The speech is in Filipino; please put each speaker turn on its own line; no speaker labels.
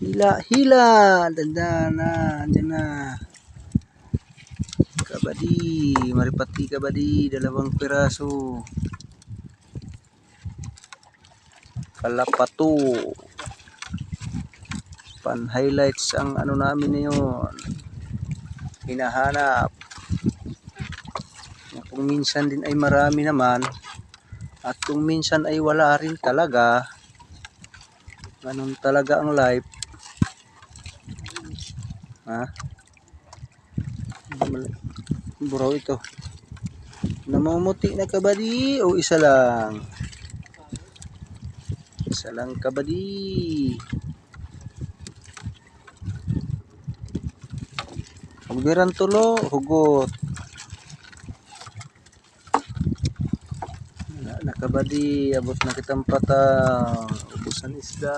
Hila, hila. Dandan na. Andyan na. Kabadi. Maripati kabadi. 2 piraso. Kalapato. Pan-highlights ang ano namin ngayon. Hinahanap. Kung minsan din ay marami naman. At kung minsan ay wala rin talaga. Ganun talaga ang life. Ha? Buraw ito. Namumuti na kabadi o isa lang? Isa lang kabadi. Pagbiran tulo, hugot. Wala na kabadi, abot na kitang patang. Ubusan isda.